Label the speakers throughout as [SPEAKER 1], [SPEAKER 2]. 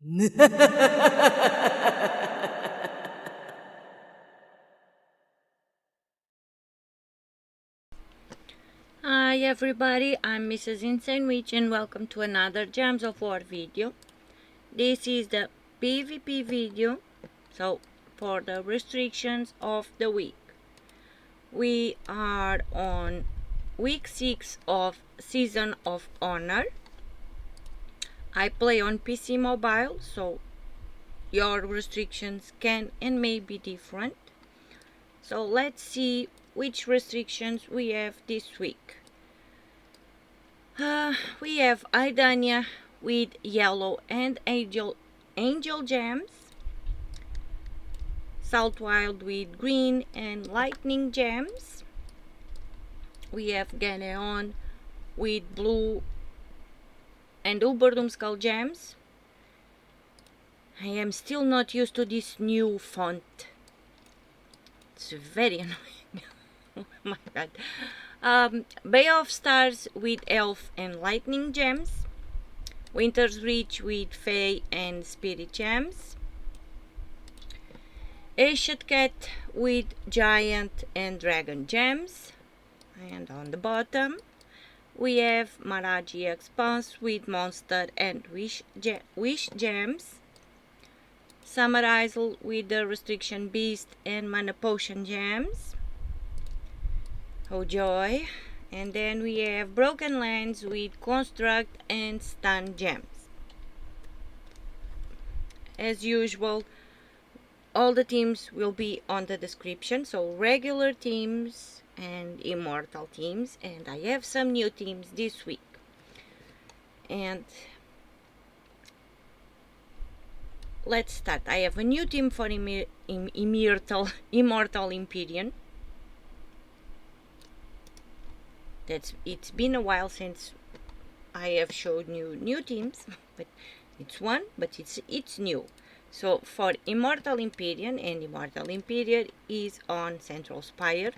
[SPEAKER 1] Hi everybody, I'm Mrs. Insane Witch and welcome to another Gems of War video. This is the PvP video, so for the restrictions of the week. We are on week 6 of Season of Honor. I play on PC mobile, so your restrictions can and may be different. So let's see which restrictions we have this week. We have Aidania with yellow and angel gems, Saltwild with green and lightning gems. We have Nenhum with blue and Skull gems. I am still not used to this new font. It's very annoying. Oh my god. Bay of Stars with elf and lightning gems. Winter's Reach with Fae and Spirit gems. Ancient Cat with Giant and Dragon gems. And on the bottom we have Maraji Expanse with Monster and Wish gems. Summer Isle with the Restriction Beast and Mana Potion gems. Oh joy. And then we have Broken Lands with Construct and Stun gems. As usual, all the teams will be on the description, so regular teams and immortal teams, and I have some new teams this week. And let's start. I have a new team for Immortal Empyrion. It's been a while since I have showed new teams, but it's new. So for Immortal Empyrion, and Immortal Empyrion is on Central Spire,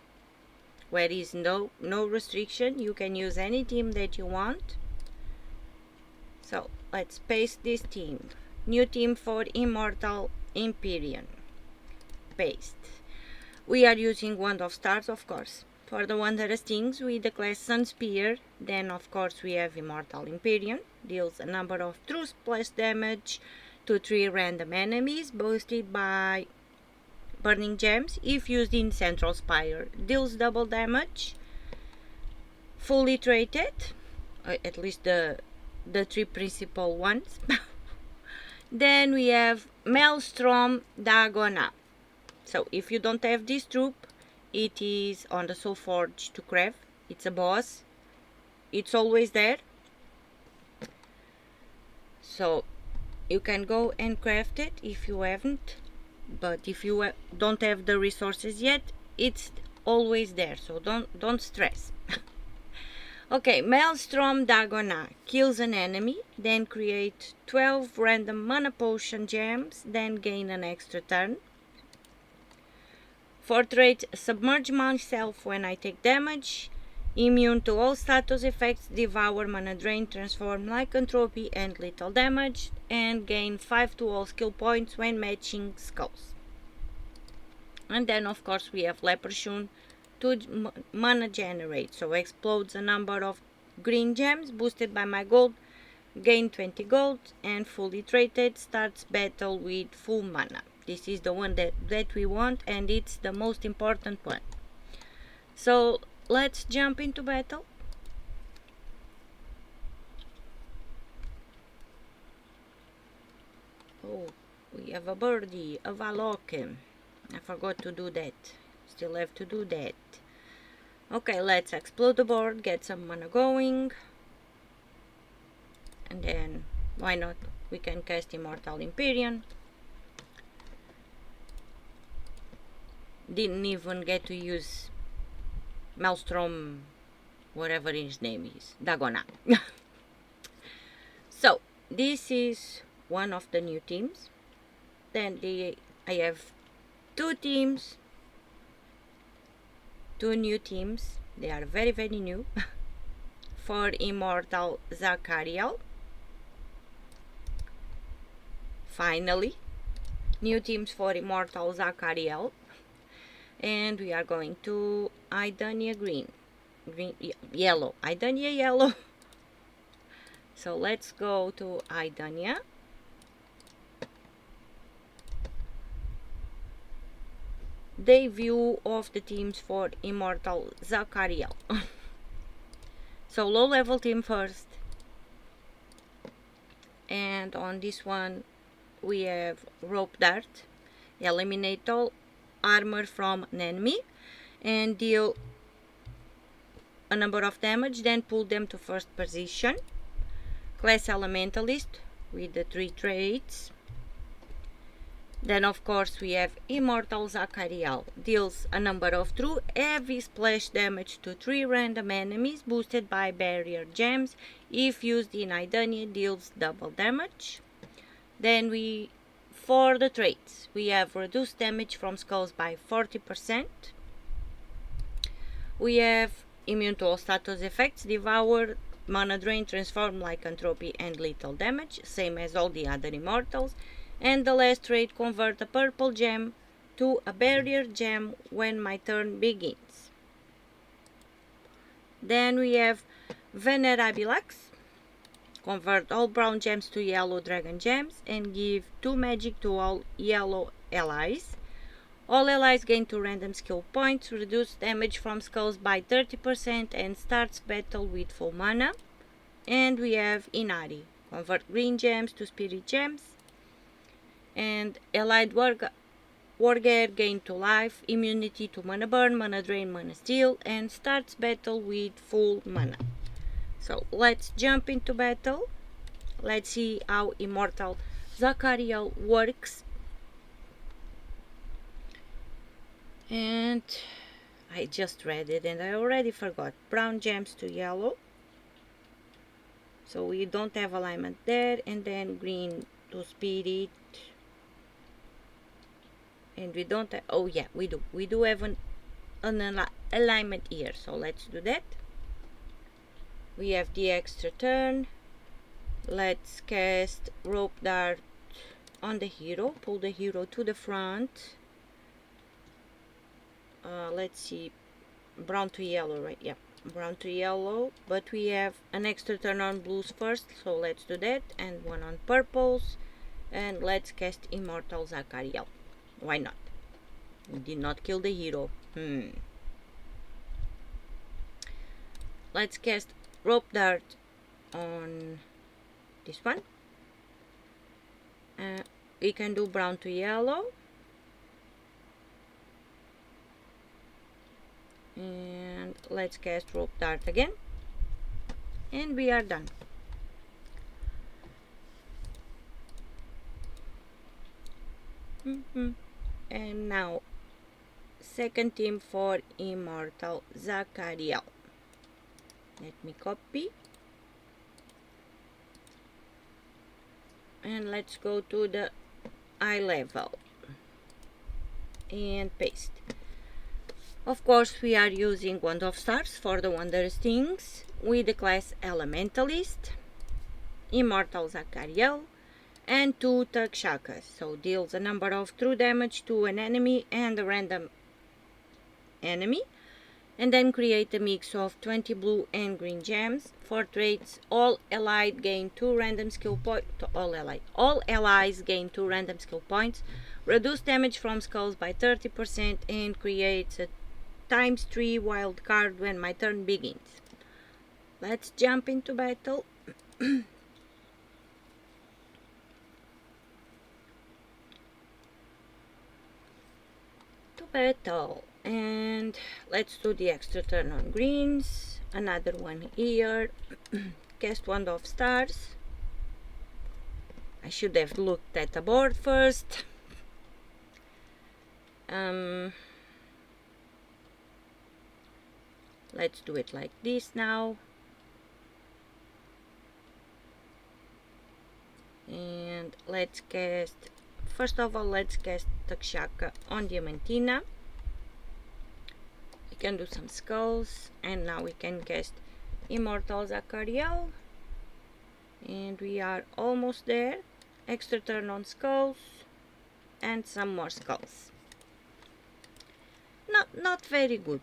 [SPEAKER 1] where is no restriction. You can use any team that you want. So let's paste this team. New team for Immortal Empyrion. Paste. We are using Wand of Stars, of course. For the Wondrous Things with the class Sun Spear, then of course we have Immortal Empyrion. Deals a number of true splash damage to 3 random enemies, boosted by burning gems. If used in Central Spire, deals double damage. Fully traded, at least the 3 principal ones. Then we have Maelstrom Dagona. So if you don't have this troop, it is on the Soul Forge to craft. It's a boss. It's always there. So you can go and craft it if you haven't. But if you don't have the resources yet, it's always there. So don't stress. Okay, Maelstrom Dagona kills an enemy, then create 12 random mana potion gems, then gain an extra turn. For trait, submerge myself when I take damage, immune to all status effects, devour, mana drain, transform, lycanthropy and lethal damage, and gain 5 to all skill points when matching skulls. And then of course we have Leprechaun to mana generate, so explodes a number of green gems boosted by my gold, gain 20 gold, and fully traded starts battle with full mana. This is the one that we want, and it's the most important one. So let's jump into battle. Oh, we have a birdie, a Valok. I forgot to do that. Still have to do that. Okay, let's explode the board, get some mana going. And then, why not? We can cast Immortal Empyrion. Didn't even get to use Maelstrom, whatever his name is, Dagona. So this is one of the new teams. Then I have two new teams. They are very new. For Immortal Zakariel, finally, new teams for Immortal Zakariel. And we are going to Aidania yellow. Aidania yellow. So let's go to Aidania. The view of the teams for Immortal Zakariel. So low level team first. And on this one we have rope dart. Eliminate all armor from an enemy and deal a number of damage, then pull them to first position. Class Elementalist with the 3 traits. Then of course we have Immortal Zakariel, deals a number of true heavy splash damage to 3 random enemies boosted by barrier gems. If used in Aidania, deals double damage. Then for the traits, we have reduced damage from skulls by 40%. We have immune to all status effects, devour, mana drain, transform, lycanthropy, and lethal damage, same as all the other immortals. And the last trait, convert a purple gem to a barrier gem when my turn begins. Then we have Venerabilax. Convert all brown gems to yellow dragon gems and give 2 magic to all yellow allies. All allies gain 2 random skill points, reduce damage from skulls by 30% and starts battle with full mana. And we have Inari. Convert green gems to spirit gems. And allied warrior gain 2 life, immunity to mana burn, mana drain, mana steal, and starts battle with full mana. So let's jump into battle. Let's see how Immortal Zakariel works. And I just read it and I already forgot. Brown gems to yellow. So we don't have alignment there. And then green to spirit. And we don't have, oh yeah, we do. We do have an alignment here. So let's do that. We have the extra turn. Let's cast rope dart on the hero. Pull the hero to the front. Let's see. Brown to yellow, right? Yeah, brown to yellow. But we have an extra turn on blues first. So let's do that. And one on purples. And let's cast Immortal Zakariel. Why not? We did not kill the hero. Let's cast rope dart on this one. We can do brown to yellow. And let's cast rope dart again. And we are done. And now second team for Immortal Zakariel. Let me copy. And let's go to the eye level. And paste. Of course, we are using Wand of Stars for the wondrous things with the class Elementalist, Immortal Zakariel, and 2 Takshakas. So deals a number of true damage to an enemy and a random enemy. And then create a mix of 20 blue and green gems. For traits, all allied gain 2 random skill points. All allies gain 2 random skill points. Reduce damage from skulls by 30% and creates a ×3 wild card when my turn begins. Let's jump into battle. To battle. And let's do the extra turn on greens. Another one here. Cast Wand of Stars. I should have looked at the board first. Let's do it like this now. And let's cast, first of all, let's cast Takshaka on Diamantina. We can do some skulls, and now we can cast Immortal Zakariel. And we are almost there. extra turn on skulls, and some more skulls. Not very good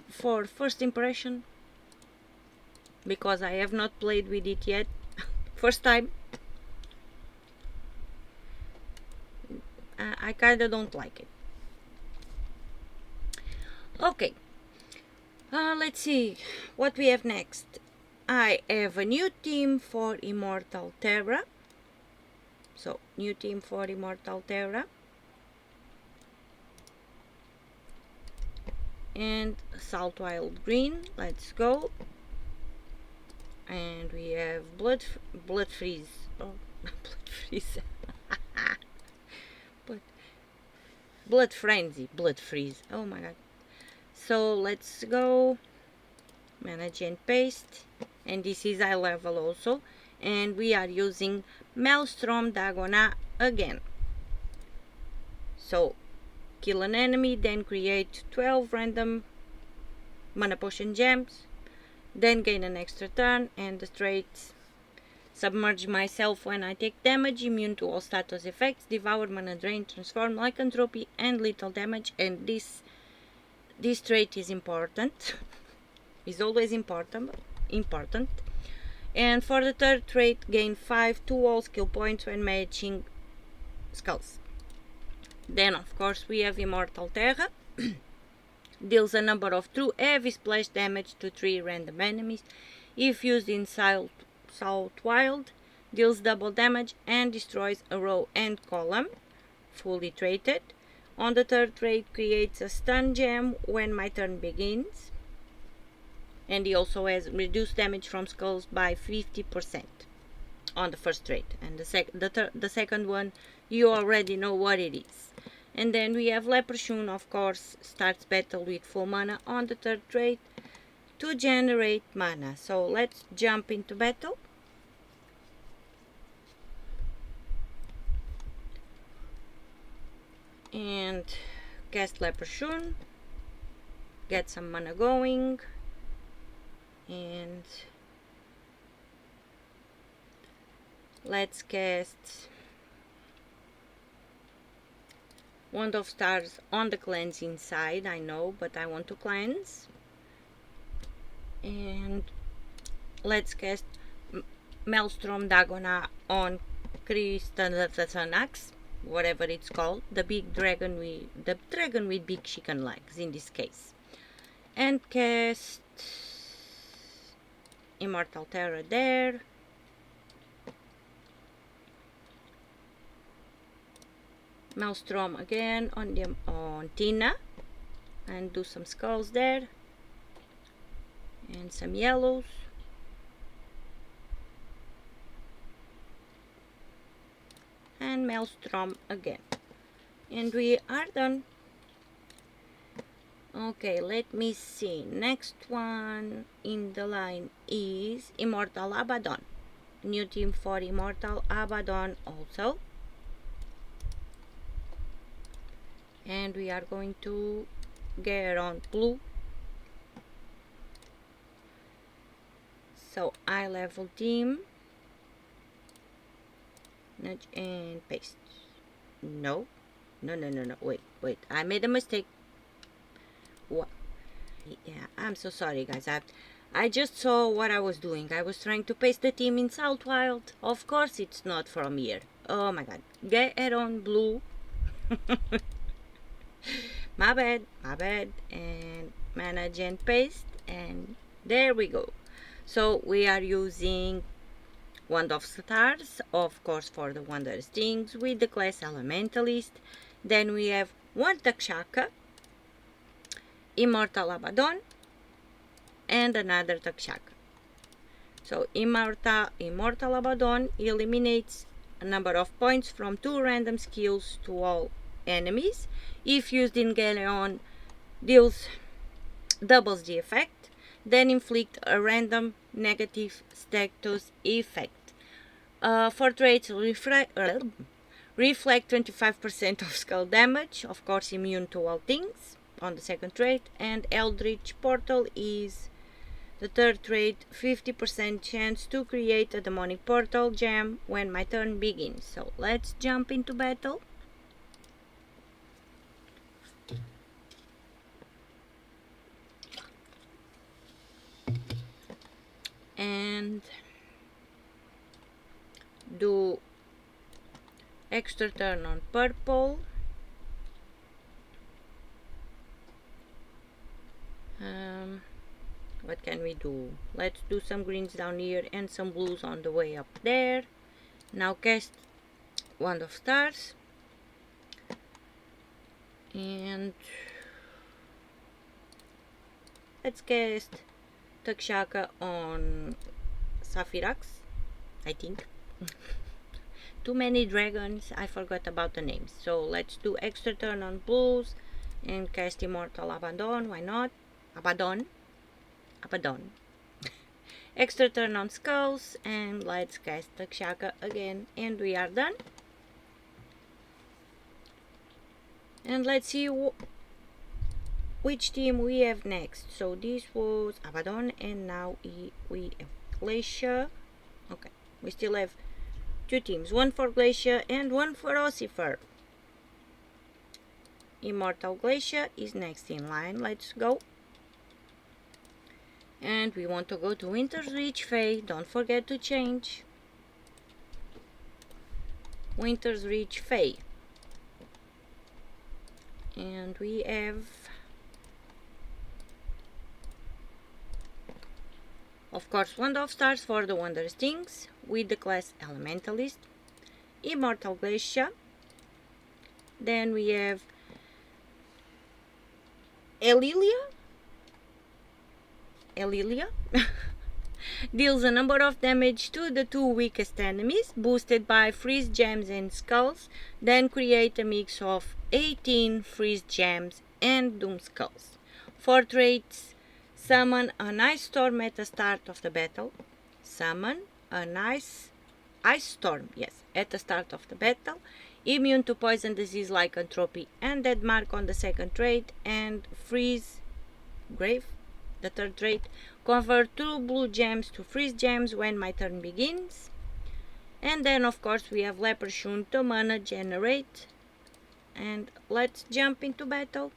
[SPEAKER 1] for first impression, because I have not played with it yet. First time. I kinda don't like it. Okay, let's see what we have next. I have a new team for Immortal Terra. So, new team for Immortal Terra. And Salt Wild Green, let's go. And we have Blood Freeze. Oh, Blood Freeze. Blood Frenzy, Blood Freeze. Oh my god. So let's go. Manage and paste. And this is high level also. And we are using Maelstrom Dagon again. So kill an enemy, then create 12 random mana potion gems, then gain an extra turn, and the traits: submerge myself when I take damage, immune to all status effects, devour, mana drain, transform, lycanthropy, and lethal damage. And this trait is important. Is always important. And for the third trait, gain 5 to all skill points when matching skulls. Then of course we have Immortal Terra. Deals a number of true heavy splash damage to 3 random enemies. If used in Salt Wild, deals double damage and destroys a row and column, fully traded. On the third trait, creates a stun gem when my turn begins. And he also has reduced damage from skulls by 50% on the first trait. And the second one, you already know what it is. And then we have Leprechaun, of course, starts battle with full mana on the third trait to generate mana. So let's jump into battle. And cast Leprechaun, get some mana going, and let's cast Wand of Stars on the cleansing side, I know, but I want to cleanse. And let's cast Maelstrom Dagon on Furnax, whatever it's called, the dragon with big chicken legs in this case. And cast Immortal Terra there. Maelstrom again on Tina, and do some skulls there, and some yellows. And Maelstrom again, and we are done. Okay, let me see. Next one in the line is Immortal Abaddon. New team for Immortal Abaddon also. And we are going to get on blue. So eye level team. Nudge and paste. No. Wait. I made a mistake. What? Yeah, I'm so sorry, guys. I just saw what I was doing. I was trying to paste the team in Salt Wild. Of course, it's not from here. Oh my god. Get on blue. my bad. And manage and paste, and there we go. So we are using Wand of Stars, of course, for the Wonder Stings with the class Elementalist. Then we have one Takshaka, Immortal Abaddon, and another Takshaka. So Immortal Abaddon eliminates a number of points from 2 random skills to all enemies. If used in Galeon, doubles the effect, then inflict a random negative status effect. For traits, reflect 25% of skull damage, of course immune to all things on the second trait, and Eldritch Portal is The third trait, 50% chance to create a demonic portal gem when my turn begins. So let's jump into battle. And do extra turn on purple. What can we do? Let's do some greens down here and some blues on the way up there. Now cast Wand of Stars. And let's cast Takshaka on Saphirax, I think. Too many dragons, I forgot about the names. So let's do extra turn on blues and cast Immortal Abaddon, why not? Abaddon. Extra turn on skulls and let's cast Takshaka again and we are done. And let's see which team we have next. So this was Abaddon and now we have Glacia. Okay, we still have two teams, one for Glacia and one for Oifur. Immortal Glacia is next in line. Let's go. And we want to go to Winter's Reach Fae. Don't forget to change. Winter's Reach Fae. And we have, of course, Wand of Stars for the Wondrous Things with the class Elementalist. Immortal Glacia. Then we have Elilia deals a number of damage to the two weakest enemies, boosted by freeze gems and skulls, then create a mix of 18 freeze gems and doom skulls. 4 traits, summon an ice storm at the start of the battle, summon an ice storm, yes, at the start of the battle, immune to poison, disease, lycanthropy, and dead mark on the second trait, and freeze grave, the third trait, convert 2 blue gems to freeze gems when my turn begins. And then of course we have Leprechaun to mana generate. And let's jump into battle.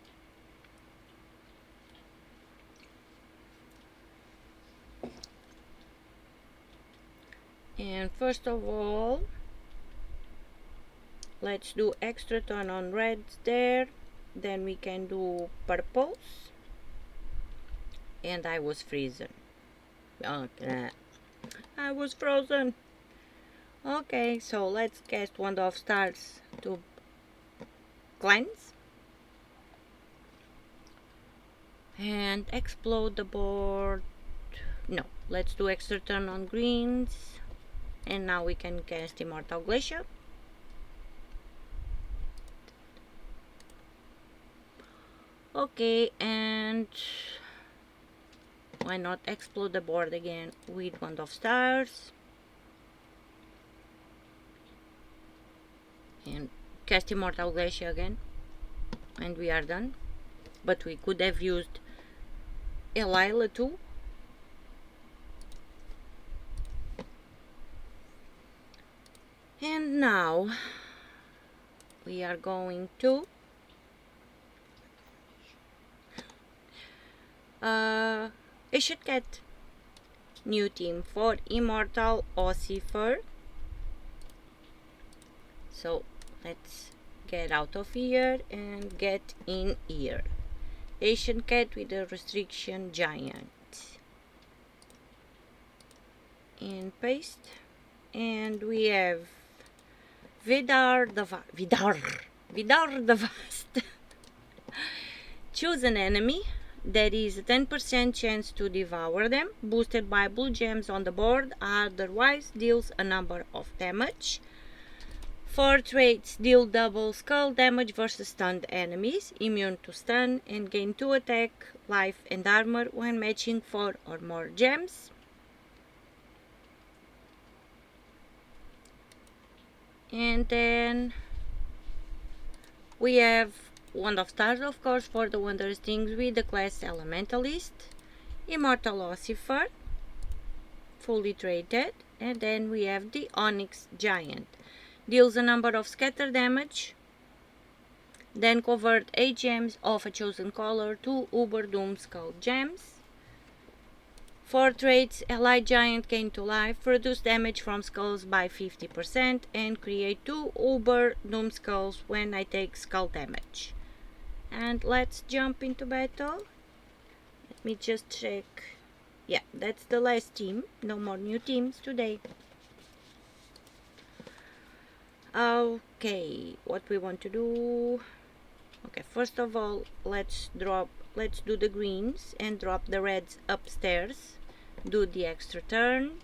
[SPEAKER 1] And first of all, let's do extra turn on reds there. Then we can do purples. And I was frozen. Okay. I was frozen. Okay, so let's cast Wand of Stars to cleanse. And explode the board. No, let's do extra turn on greens. And now we can cast Immortal Glacia. Okay, and why not explode the board again with Wand of Stars. And cast Immortal Glacia again. And we are done. But we could have used Elila too. And now we are going to Asian Cat. New team for Immortal Oifur. So let's get out of here and get in here. Asian Cat with a restriction giant. And paste. And we have Vidar the Vast. Choose an enemy. There is a 10% chance to devour them, boosted by blue gems on the board, otherwise deals a number of damage. 4 traits, deal double skull damage versus stunned enemies, immune to stun, and gain 2 attack, life, and armor when matching 4 or more gems. And then we have Wand of Stars, of course, for the Wondrous Things with the class Elementalist. Immortal Oifur, fully traded, and then we have the Onyx Giant. Deals a number of scatter damage, then convert 8 gems of a chosen color to Uber Doom Skull gems. 4 traits: Allied Giant came to life, reduce damage from skulls by 50%, and create 2 Uber Doom Skulls when I take skull damage. And let's jump into battle. Let me just check. Yeah, that's the last team. No more new teams today. Okay, what we want to do. Okay, first of all, let's do the greens and drop the reds upstairs. Do the extra turn.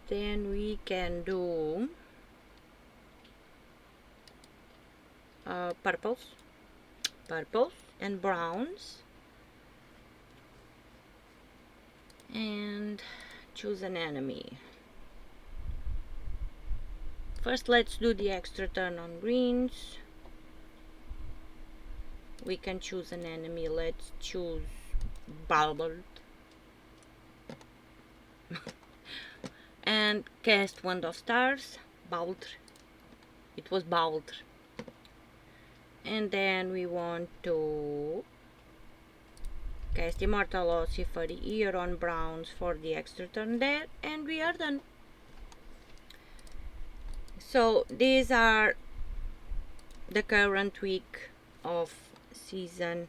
[SPEAKER 1] Then we can do purples and browns, and choose an enemy. First, let's do the extra turn on greens. We can choose an enemy. Let's choose Bald and cast Wand of Stars. Baldr. It was Baldr. And then we want to cast Immortal Oifur here on browns for the extra turn there, and we are done. So these are the current week of Season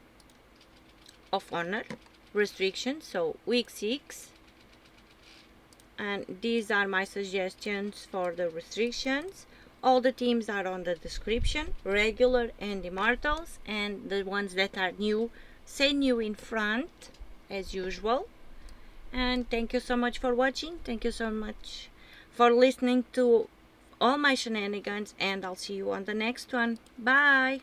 [SPEAKER 1] of Honor restrictions, so week 6, and these are my suggestions for the restrictions. All the teams are on the description, regular and immortals, and the ones that are new, say new in front as usual. And thank you so much for watching. Thank you so much for listening to all my shenanigans, and I'll see you on the next one. Bye.